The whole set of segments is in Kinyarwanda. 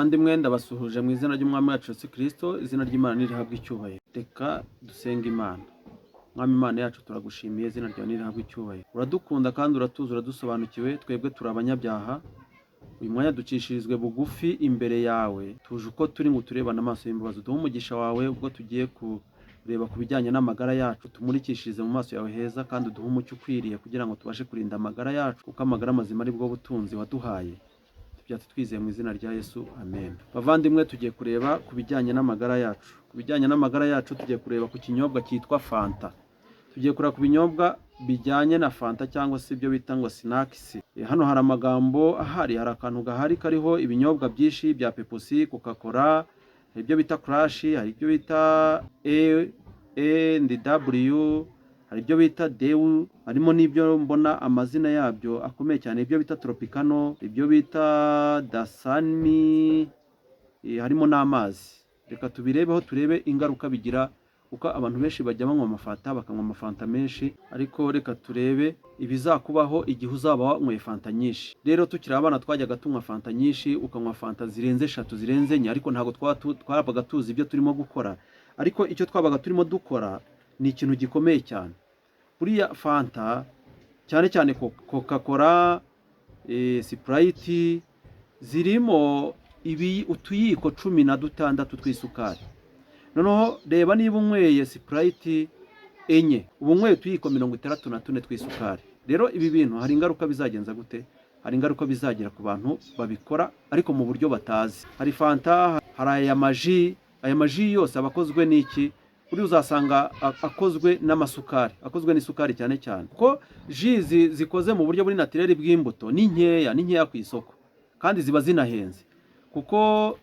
bavandimwe ndabasuhuje mu izina ry'umwami wacu Yesu Kristo, izina ry'Imana nirihabwe icyubahiro. Reka dusenga Imana. Mwami Imana yacu turagushimiye, izina ryawe nirihabwe icyubahiro. Uradukunda kandi uratuzi, uradusobanukiwe, twebwe turi abanyabyaha. Uyu mwanya ducishirizwe bugufi imbere yawe, tuje uko turi ngo turebane amaso y'imbabazi. Duhe umugisha wawe ubwo tugiye kureba ku bijyanye n'amagara yacu, tumurikishirize mu maso yawe heza kandi duhe umucyo ukwiriye kugira ngo tubashe kurinda amagara yacu, kuko amagara mazima ari bwo butunzi waduhaye. Tubyate twizeye mu izina rya Yesu, amen. Bavandimwe, tugiye kureba ku bijyanye n'amagara yacu. Ku bijyanye n'amagara yacu tugiye kureba ku kinyobwa cyitwa Fanta. Tugiye kureba ku binyobwa bijyanye na Fanta cyangwa se ibyo bita ngo snacks. Hano hari amagambo ahari, hari akantu gahari kariho ibinyobwa byinshi bya Pepsi, Coca-Cola, hari ibyo bita Crush, hari ibyo bita A&W, hari ibyo bita Dew, harimo n'ibyo mbona amazina yabyo akomeye cyane, ibyo bita Tropicano, ibyo bita Dasani, harimo n'amazi. Reka tubirebeho turebe ingaruka bigira, kuko abantu benshi bajya banywa amafanta, bakanywa amafanta menshi, ariko reka turebe ibizakubaho igihe uzaba wanyweye fanta nyinshi. Rero tukiri abana twajyaga tunywa fanta nyinshi, ukanywa fanta zirenze 3 zirenze 4, ariko ntabwo twabaga tuzi ibyo turimo gukora. Ariko icyo twabaga turimo dukora ni ikintu gikomeye cyane. Buriya fanta cyane cyane Coca-Cola, Sprite zirimo utuyiko 16 tw'isukari. Noneho reba niba unyweye Sprite enye, ubu unyweye utuyiko 64 tw'isukari. Rero ibi bintu hari ingaruka bizagenza gute? Hari ingaruka bizagira ku bantu babikora ariko mu buryo batazi. Hari fanta, hari aya maji yose abakozwe n'iki? Uri uzasanga akozwe n'amasukari, akozwe n'isukari cyane cyane. Kuko ji zikoze mu buryo buri naturel bw'imbuto ni nkeya ku isoko, kandi ziba zinahenze. Kuko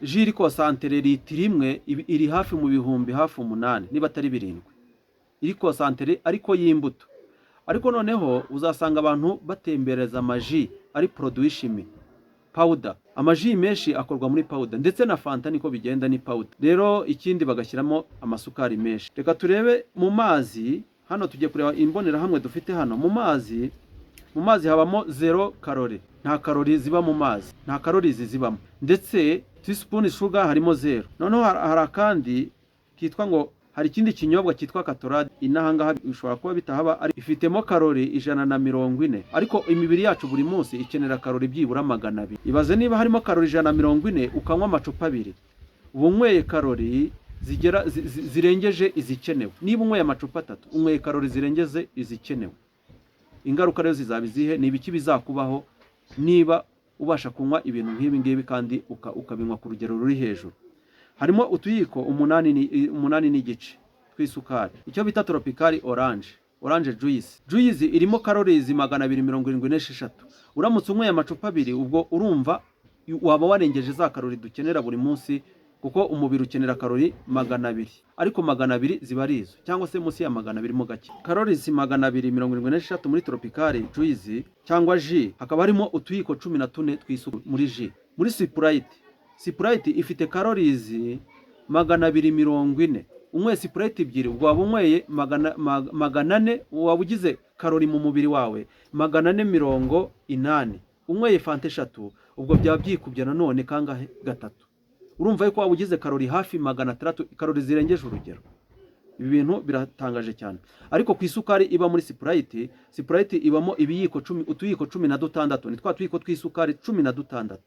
ji iri konsantere litiro imwe iri hafi mu bihumbi hafi 8 niba atari 7. Iri konsantere ariko y'imbuto. Ariko noneho uzasanga abantu batembereza amaji ari produit chimique, powder. Amaji menshi akorwa muri powder, ndetse na fanta niko bigenda ni powder. Rero ikindi bagashyiramo amasukari menshi. Reka turebe mu mazi. Hano tugiye kureba imbonera hamwe dufite hano. Mu mazi habamo 0 calorie. Nta calorie ziba mu mazi, nta calories zibamo. Ndetse teaspoon sugar harimo 0. Noneho hari akandi kitwa ngo, hari ikindi kinyobwa cyitwa Gatorade. Inahangaha bishobora kuba bitahaba, ari ifitemo calorie 140. Ariko imibiri yacu buri munsi ikenera calorie byibura 200. Ibaze niba harimo calorie 140 ukanywa amacupa 2, ubu unyweye calorie zirengeje izikenewe. Niba unyweye amacupa 3, unyweye calorie zirengeze izikenewe. Ingaruka rero zizabizihe? Ni ibiki bizakubaho niba ubasha kunywa ibintu nk'ibi ngibi kandi ukabinywa ku rugero ruri hejuru? Harimo utuyiko 8 n'igice tw'isukari, icyo bita Tropical orange juice irimo calories 276. Uramutse unyweye amacupa 2, ubwo urumva waba warengeje za calories dukenera buri munsi, kuko umubiri ukenera calories 200, ariko 200 ziba ari izo, cyangwa se munsi ya 200 mo gake. Calories 276 muri Tropical juice cyangwa ji, hakaba harimo utuyiko 14 tw'isuku muri ji. Muri Sprite ifite calories 240. Unyweye Sprite 2, ubwo waba unyweye 400, waba ugize calorie mu mubiri wawe 480. Unyweye Fanta 3, ubwo byaba byikubye nanone kangahe? 3. Urumva yuko waba ugize calorie hafi 600, calorie zirengeje urugero. Ibi bintu biratangaje cyane. Ariko ku isukari iba muri Sprite ibamo ibiyiko 10, utuyiko 16. Ni twa tuyiko tw'isukari 16.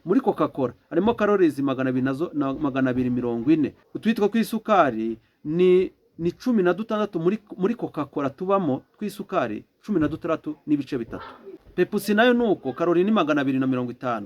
Muri Coca-Cola harimo calories 240. Utuyiko tw'isukari ni 16 muri Coca-Cola tubamo tw'isukari 16 n'ibice 3. Pepsi nayo nuko, calorie ni 250.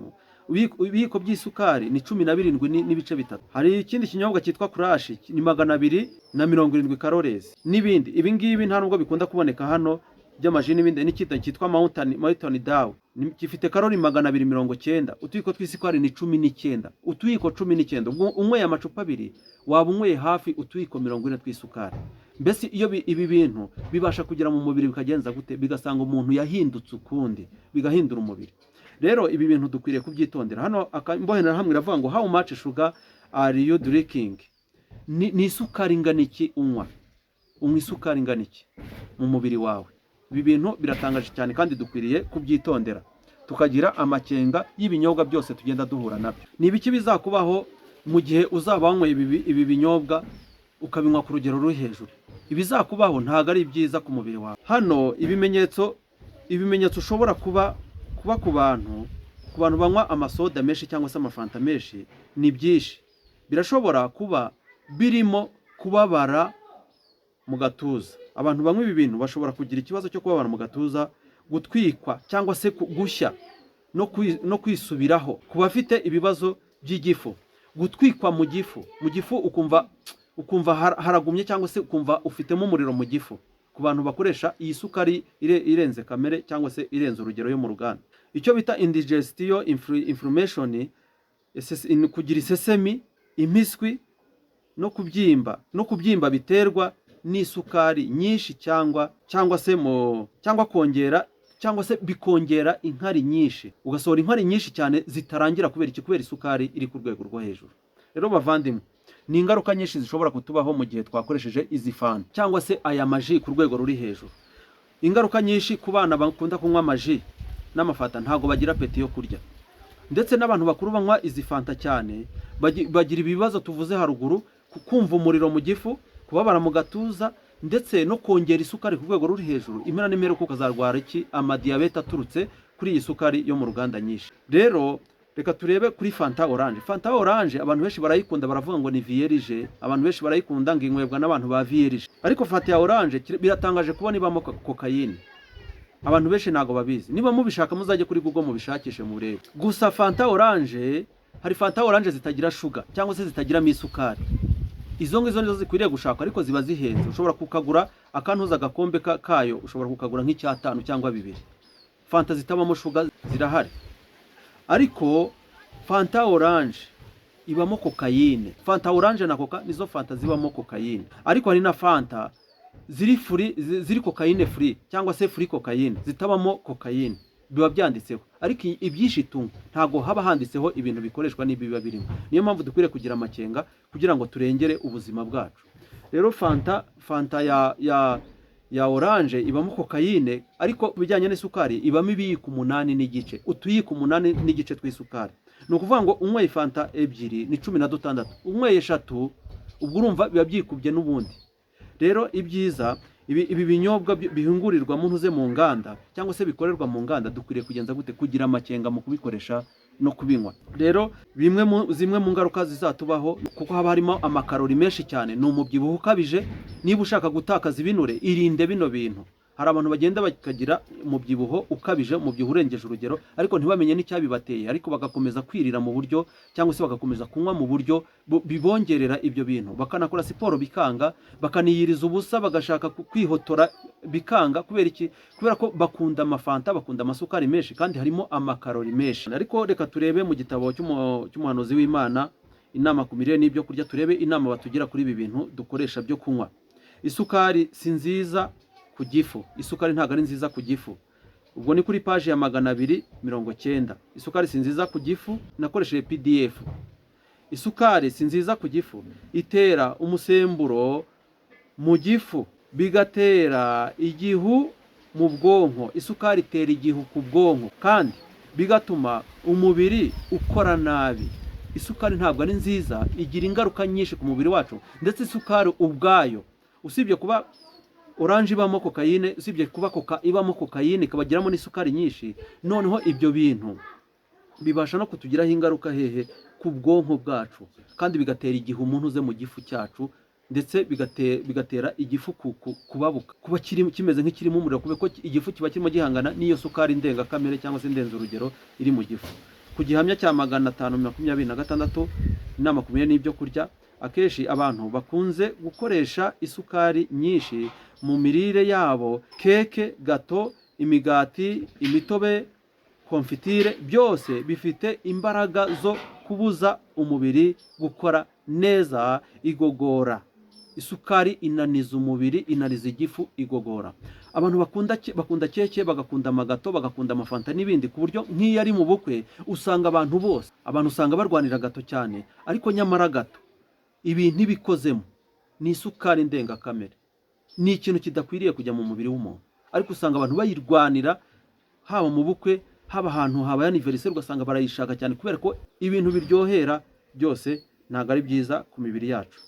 Ibiyiko by'isukari ni 17 n'ibice 3. Hari ikindi kinyobwa cyitwa Crush, ni 270 calories n'ibindi. Ibi ngibi nta nubwo bikunda kuboneka hano by'amaji n'ibindi. N'ikindi cyitwa Mountain Dew gifite calorie 290. Utuyiko tw'isukari ni 19. Utuyiko 19, ubwo unyweye amacupa 2, waba unyweye hafi utuyiko 40 tw'isukari. Mbese iyo ibi bintu bibasha kugera mu mubiri bikagenza gute? Bigasanga umuntu yahindutse ukundi, bigahindura umubiri. Rero ibi bintu dukwiriye kubyitondera. Hano imbohenera hamwe iravuga ngo how much sugar are you drinking? Ni isukari ingana iki unywa? Unywa isukari ingana iki mu mubiri wawe? Ibi bintu biratangaje cyane kandi dukwiriye kubyitondera. tukagira amakenga y'ibinyobwa byose tugenda duhura nabyo. Ni ibiki bizakubaho mu gihe uzaba wanyweye ibi binyobwa ukabinywa ku rugero ruri hejuru? Ibizakubaho ntabwo ari byiza ku mubiri wawe. Hano ibimenyetso ushobora kuba ku bantu banywa amasoda menshi cyangwa se amafanta menshi ni byinshi. Birashobora kuba birimo kubabara mu gatuza. Abantu banywa ibi bintu bashobora kugira ikibazo cyo kubabara mu gatuza, gutwikwa cyangwa se gushya no kwisubiraho. Ku bafite ibibazo by'igifu, gutwikwa mu gifu ukumva haragumye cyangwa se ukumva ufitemo umuriro mu gifu. Ku bantu bakoresha iyi sukari irenze kamere cyangwa se irenze urugero yo mu ruganda. Icyo bita indigestion inflammation, kugira isesemi, impiswi no kubyimba biterwa n'isukari nyinshi cyangwa se bikongera inkari nyinshi, ugasohora inkari nyinshi cyane zitarangira kubera isukari iri ku rwego rwo hejuru. Rero bavandimwe, ni ingaruka nyinshi zishobora kutubaho mu gihe twakoresheje izi fanta cyangwa se aya maji ku rwego ruri hejuru. Ingaruka nyinshi ku bana bakunda kunywa amaji n'amafanta, ntago bagira apeti yo kurya, ndetse n'abantu bakuru banywa izi fanta cyane bagira ibibazo tuvuze haruguru, kumva umuriro mu gifu, kubabara mu gatuza, ndetse no kongera isukari ku rwego ruri hejuru. Impera n'imperuka ukazarwara amadiyabete aturutse kuri iyi sukari yo mu ruganda nyinshi. Rero reka turebe kuri fanta orange. Fanta orange abantu benshi barayikunda, baravuga ngo ni vierge. Abantu benshi barayikunda ngo inywebwa n'abantu ba vierge. Ariko fanta ya orange biratangaje kubona ibamo kokayine. Abantu benshi ntago babizi. Niba mubishaka muzajye kuri Google mubishakishe murebe. Gusa fanta orange, hari fanta orange zitagira sugar cyangwa se zitagiramo isukari. Izo ngizo nizo zikwiriye gushaka, ariko ziba zihenze. Ushobora kukagura akantuza agakombe kayo, ushobora kukagura nk'icyatanu cyangwa 2. Fanta zitabamo sugar zirahari. Ariko fanta orange ibamo kokayine. Fanta orange na coca nizo fanta zibamo kokayine. Ariko hari na fanta ziri kokayine free cyangwa se free kokayine, zitabamo kokayine, biba byanditseho. Ariko ibyinshi tunywa ntago haba handitseho ibintu bikoreshwa n'ibi biba birimo. Niyo mpamvu dukwiriye kugira amakenga kugira ngo turengere ubuzima bwacu. Rero fanta ya orange ibamo kokayine, ariko bijyanye n'isukari ibamo ibiyiko 8 n'igice, utuyiko 8 n'igice tw'isukari. Ni ukuvuga ngo unyweye fanta 2 ni 16, unyweye 3 ubwo urumva biba byikubye n'ubundi. Rero ibyiza ibi binyobwa bihungurirwa muntuze mu nganda cyangwa se bikorerwa mu nganda, dukwiriye kugenza gute kugira amakenga mu kubikoresha no kubinywa. Rero zimwe mu ngaruka zizatubaho, kuko haba harimo amakarori menshi cyane, ni umubyibuho ukabije. Niba ushaka gutakaza ibinure, irinde bino bintu. Hari abantu bagenda bakagira umubyibuho ukabije, umubyibuho urengeje urugero, ariko ntibamenye n'icyabibateye, ariko bagakomeza kwirira mu buryo cyangwa se bagakomeza kunywa mu buryo bibongerera ibyo bintu. Bakanakora siporo bikanga, bakaniyiriza ubusa, bagashaka kwihotora bikanga. Kubera iki? Kubera ko bakunda amafanta, bakunda amasukari menshi, kandi harimo amakarori menshi. Ariko reka turebe mu gitabo cy'umuhanuzi w'Imana, inama ku mirire n'ibyo kurya, turebe inama batugira kuri ibi bintu dukoresha byo kunywa. Isukari si nziza ku gifu. Isukari ntabwo ari nziza ku gifu. Ubwo ni kuri page ya 290. Isukari si nziza ku gifu, nakoresheje PDF. Isukari si nziza ku gifu, itera umusemburo mu gifu, bigatera igihu mu bwonko. Isukari itera igihu ku bwonko kandi bigatuma umubiri ukora nabi. Isukari ntabwo ari nziza, igira ingaruka nyinshi ku mubiri wacu. Ndetse isukari ubwayo, usibye kuba orange ibamo kokayine, usibye kuba coca ibamo kokayine, ikabagiramo n'isukari nyinshi, noneho ibyo bintu bibasha no kutugiraho ingaruka hehe ku bwonko bwacu, kandi bigatera igihu umuntu uze mu gifu cyacu, ndetse bigatera igifu kubabuka, kuba kimeze nk'ikirimo umuriro, kube ko igifu kiba kirimo gihangana n'iyo sukari ndengakamere cyangwa se ndenze urugero iri mu gifu. Ku gihamya cya 526 inama ku mirire n'ibyo kurya, akenshi abantu bakunze gukoresha isukari nyinshi mu mirire yabo. Keke, gato, imigati, imitobe, konfitire, byose bifite imbaraga zo kubuza umubiri gukora neza, igogora. Isukari inaniza umubiri, inaniza igifu, igogora. Abantu bakunda keke, bagakunda amagato, bagakunda amafanta n'ibindi, ku buryo nk'iyo ari mu bukwe usanga abantu usanga barwanira gato cyane. Ariko nyamara gato ibi ntibikozemo ni isukari ndengakamere, ni ikintu kidakwiriye kujya mu mubiri w'umuntu, ariko usanga abantu bayirwanira, haba mu bukwe haba ahantu habaye anniversaire ugasanga barayishaka cyane kubera ko ibintu biryohera byose ntabwo ari byiza ku mibiri yacu.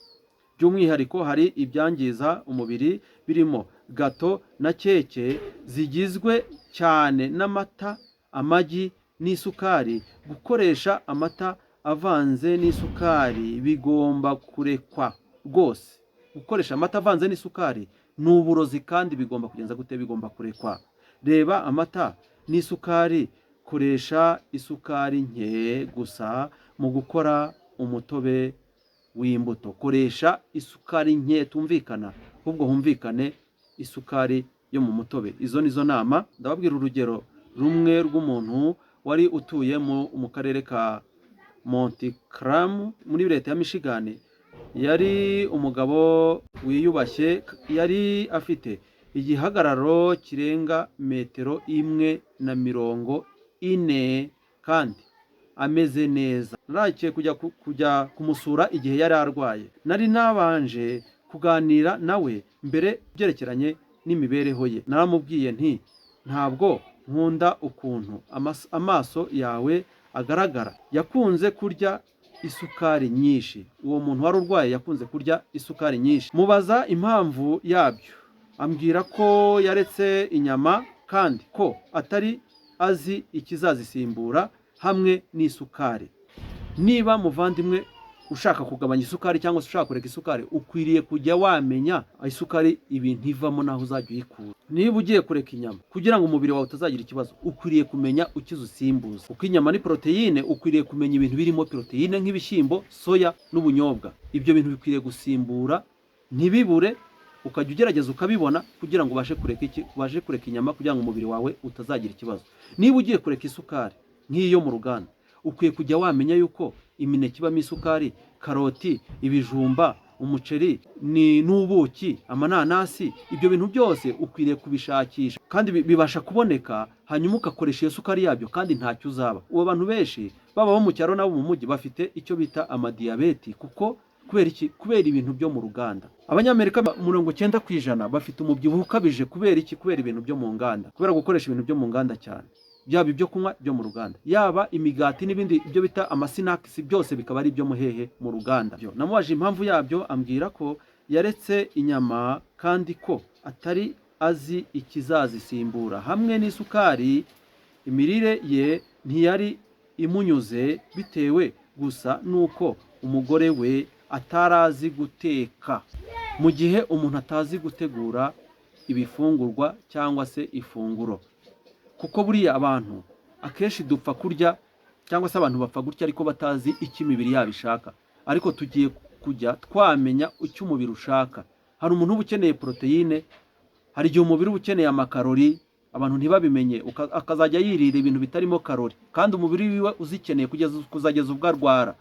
By'umwihariko hari ibyangiza umubiri birimo gato na keke zigizwe cyane n'amata, amagi n'isukari. Gukoresha amata avanze n'isukari bigomba kurekwa rwose. Gukoresha amata avanze n'isukari ni uburozi kandi bigomba kugenza gute? Bigomba kurekwa. Reba amata n'isukari, koresha isukari nke gusa mu gukora umutobe w'imbuto. Koresha isukari nke, tumvikana, ahubwo humvikane isukari yo mu mutobe. Izo nizo nama. Ndababwira urugero rumwe rw'umuntu wari utuye mu karere ka Montclair muri leta ya Michigan. Yari umugabo wiyubashye, yari afite igihagararo kirenga 1.40 kandi ameze neza. Narakiye kujya kumusura igihe yari arwaye. Nari nabanje kuganira nawe mbere byerekeranye n'imibereho ye. Naramubwiye nti ntabwo nkunda ukuntu amaso yawe agaragara. Yakunze kurya isukari nyinshi. Uwo muntu wari urwaye yakunze kurya isukari nyinshi. Mubaza impamvu yabyo, ambwira ko yaretse inyama kandi ko atari azi ikizazisimbura hamwe n'isukari. Niba muvandimwe ushaka kugabanya isukari cyangwa se ushaka kureka isukari, ukwiriye kujya wamenya isukari ibintu ivamo naho uzajya uyikura. Niba ugiye kureka inyama kugira ngo umubiri wawe utazagira ikibazo, ukwiriye kumenya ukizusimbuza. Uko inyama ni proteine, ukwiriye kumenya ibintu birimo proteine nk'ibishyimbo, soya n'ubunyobwa. Ibyo bintu bikwiriye gusimbura ntibibure, ukajya ugerageza ukabibona kugira ngo ubashe kureka inyama kugira ngo umubiri wawe utazagira ikibazo. Niba ugiye kureka isukari nk'iyo mu ruganda, ukwiye kujya wamenya yuko imineke ibamo isukari, karoti, ibijumba, umuceri n'ubuki, amananasi. Ibyo bintu byose ukwiriye kubishakisha kandi bibasha kuboneka, hanyuma ugakoresha iyo sukari yabyo kandi ntacyo uzaba. Uwo bantu benshi baba bo mu cyaro nabo mu mujyi bafite icyo bita amadiyabeti. Kuko kubera iki? Kubera ibintu byo mu ruganda. Abanyamerika 90% bafite umubyibuho ukabije. Kubera iki? Kubera ibintu byo mu nganda, kubera gukoresha ibintu byo mu nganda cyane, byaba ibyo kunywa byo mu ruganda, yaba imigati n'ibindi ibyo bita amasinakisi, byose bikaba ari ibyo muhehe mu ruganda. Namubaje impamvu yabyo, ambwira ko yaretse inyama kandi ko atari azi ikizazisimbura hamwe n'isukari. Imirire ye ntiyari imunyuze bitewe gusa nuko umugore we atarazi guteka. Mu gihe umuntu atazi gutegura ibifungurwa cyangwa se ifunguro, kuko buriya abantu akenshi dupfa kurya cyangwa se abantu bapfa gutya ariko batazi icyo imibiri yabo ishaka. Ariko tugiye kujya twamenya icyo umubiri ushaka. Hari umuntu uba ukeneye proteine, hari igihe umubiri uba ukeneye amakarori, abantu ntibabimenye, akazajya yirira ibintu bitarimo karori kandi umubiri wiwe uzikeneye kuzageza ubwo arwara.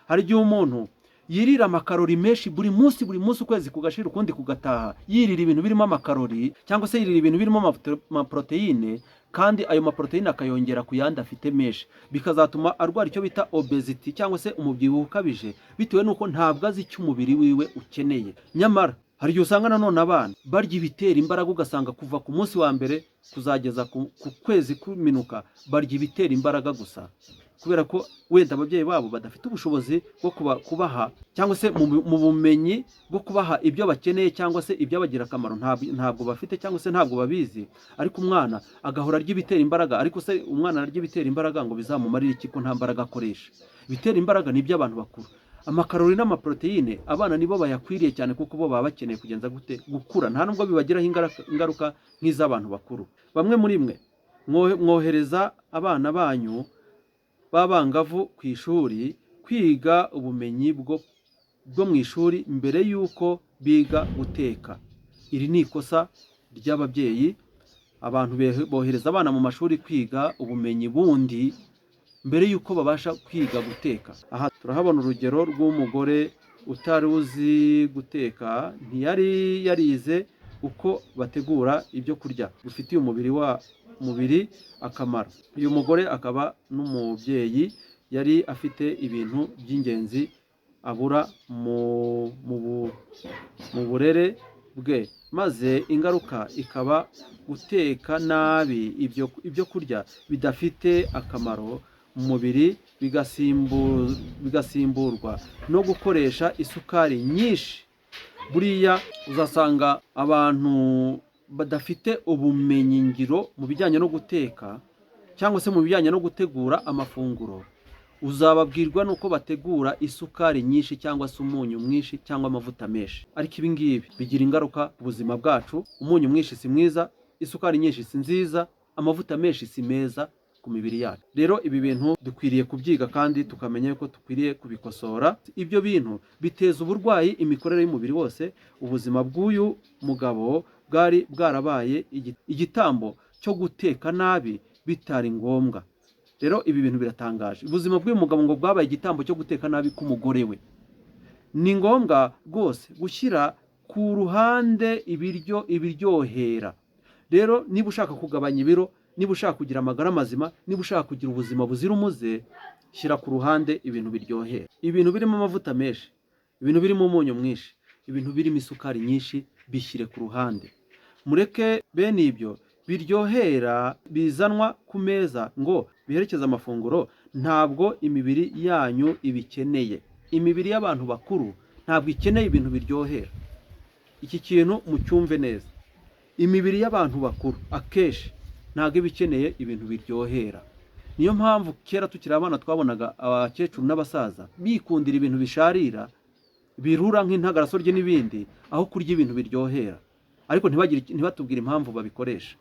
Hari igihe umuntu yirira amakarori menshi buri munsi ukwezi kugashira ukundi kugataha, yirira ibintu birimo amakarori cyangwa se yirira ibintu birimo amaproteine, kandi ayo maproteine akayongera ku yandi afite menshi, bikazatuma arwara icyo bita obesity cyangwa se umubyibuho ukabije, bitewe nuko ntabwo azi icyo umubiri wiwe ukeneye. Nyamara hari igihe usanga nanone abana barya ibitera imbaraga, ugasanga kuva ku munsi wa mbere kuzageza ku kwezi kuminuka barya ibitera imbaraga gusa, kubera ko wenda ababyeyi babo badafite ubushobozi bwo kubaha cyangwa se mu bumenyi bwo kubaha ibyo bakeneye cyangwa se ibyabagira akamaro ntabwo bafite cyangwa se ntabwo babizi. Ariko umwana agahora arya ibitera imbaraga, ariko se umwana arya ibitera imbaraga ngo bizamumarire iki ko nta mbaraga akoresha? Ibitera imbaraga ni iby'abantu bakuru. Amakarori n'amaproteine abana nibo bayakwiriye cyane, kuko bo baba bakeneye kugenza gute? Gukura. Nta nubwo bibagiraho ingaruka nk'iz'abantu bakuru. Bamwe muri mwe mwohereza abana banyu b'abangavu ku ishuri kwiga ubumenyi bwo mu ishuri mbere y'uko biga guteka. Iri ni ikosa ry'ababyeyi. Abantu bohereza abana mu mashuri kwiga ubumenyi bundi mbere y'uko babasha kwiga guteka. Aha turahabona urugero rw'umugore utari uzi guteka, ntiyari yarize uko bategura ibyo kurya bifitiye umubiri akamaro. Uyu mugore akaba n'umubyeyi, yari afite ibintu by'ingenzi abura mu burere bwe, maze ingaruka ikaba guteka nabi ibyo kurya bidafite akamaro mu mubiri, bigasimburwa no gukoresha isukari nyinshi. Buriya uzasanga abantu badafite ubumenyi ngiro mu bijyanye no guteka cyangwa se mu bijyanye no gutegura amafunguro, uzababwirwa nuko bategura isukari nyinshi cyangwa se umunyu mwinshi cyangwa amavuta menshi. Ariko ibi ngibi bigira ingaruka ku buzima bwacu. Umunyu mwinshi si mwiza, isukari nyinshi si nziza, amavuta menshi si meza ku mibiri yacu. Rero ibi bintu dukwiriye kubyiga kandi tukamenya yuko dukwiriye kubikosora. Ibyo bintu biteza uburwayi imikorere y'umubiri wose. Ubuzima bw'uyu mugabo bwari bwarabaye igitambo cyo guteka nabi bitari ngombwa. Rero ibi bintu biratangaje. Ubuzima bw'uyu mugabo ngo bwabaye igitambo cyo guteka nabi k'umugore we. Ni ngombwa rwose gushyira ku ruhande ibiryohera. Rero niba ushaka kugabanya ibiro, niba ushaka kugira amagara mazima, niba ushaka kugira ubuzima buzira umuze, shyira ku ruhande ibintu biryohera. Ibintu birimo amavuta menshi, ibintu birimo umunyu mwinshi, ibintu birimo isukari nyinshi, bishyire ku ruhande. Mureke bene ibyo biryohera bizanwa ku meza ngo biherekeze amafunguro, ntabwo imibiri yanyu ibikeneye. Imibiri y'abantu bakuru ntabwo ikeneye ibintu biryohera. Iki kintu mucyumve neza. Imibiri y'abantu bakuru akenshi ntabwo iba ikeneye ibintu biryohera. Niyo mpamvu kera tukiri abana twabonaga abakecuru n'abasaza bikundira ibintu bisharira, birura nk'intagarasorye n'ibindi, aho kurya ibintu biryohera. Ariko ntibatubwire impamvu babikoresha.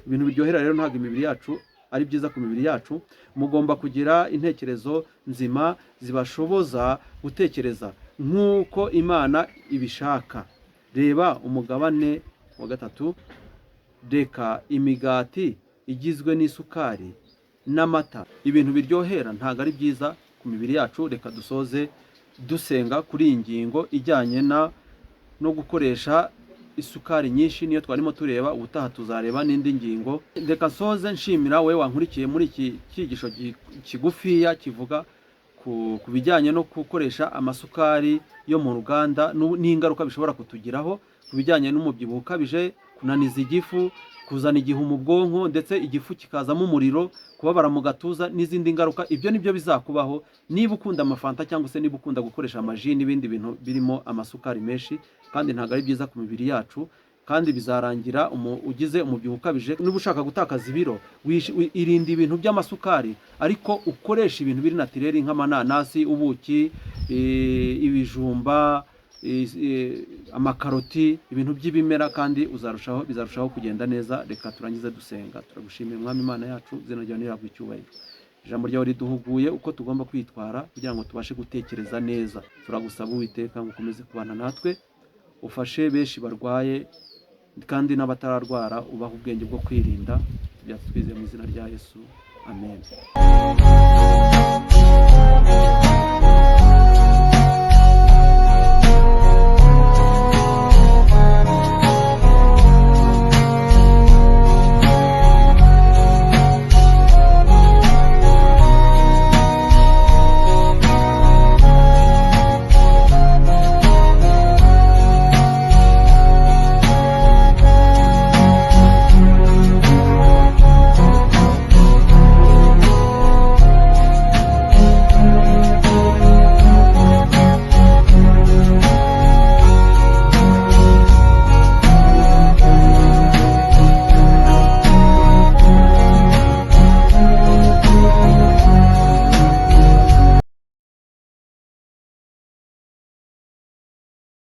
Ibintu biryohera rero ntabwo imibiri yacu ari byiza ku mibiri yacu. Mugomba kugira intekerezo nzima zibashoboza gutekereza nk'uko Imana ibishaka. Reba umugabane wa 3. Reka imigati igizwe n'isukari n'amata, ibintu biryohera ntabwo ari byiza ku mibiri yacu. Reka dusoze dusenga kuri iyi ngingo ijyanye no gukoresha isukari nyinshi. Niyo twarimo tureba, ubutaha tuzareba n'indi ngingo. Reka nsoze nshimira wowe wankurikiye muri iki cyigisho kigufiya kivuga ku bijyanye no gukoresha amasukari yo mu ruganda n'ingaruka bishobora kutugiraho, ku bijyanye n'umubyibuho ukabije, kunaniza igifu, kuzana igihu mu bwonko, ndetse igifu kikazamo umuriro, kubabara mu gatuza n'izindi ngaruka. Ibyo nibyo bizakubaho niba ukunda amafanta cyangwa se niba ukunda gukoresha amaji n'ibindi bintu birimo amasukari menshi, kandi ntabwo ari byiza ku mibiri yacu. Kandi bizarangira ugize umubyibuho ukabije. Niba ushaka gutakaza ibiro, irinde ibintu by'amasukari, ariko ukoresha ibintu biri natireri nk'amananasi, ubuki, ibijumba, amakaroti, ibintu by'ibimera, kandi bizarushaho kugenda neza. Reka turangize dusenga. Turagushimiye Mwami Imana yacu, izina ryawe nirihabwe icyubahiro. Ijambo ryawe riduhuguye uko tugomba kwitwara kugira ngo tubashe gutekereza neza. Turagusaba Uwiteka ngo ukomeze kubana natwe, ufashe benshi barwaye kandi n'abatararwara, ubaha ubwenge bwo kwirinda. Byatwizeye mu izina rya Yesu, amen.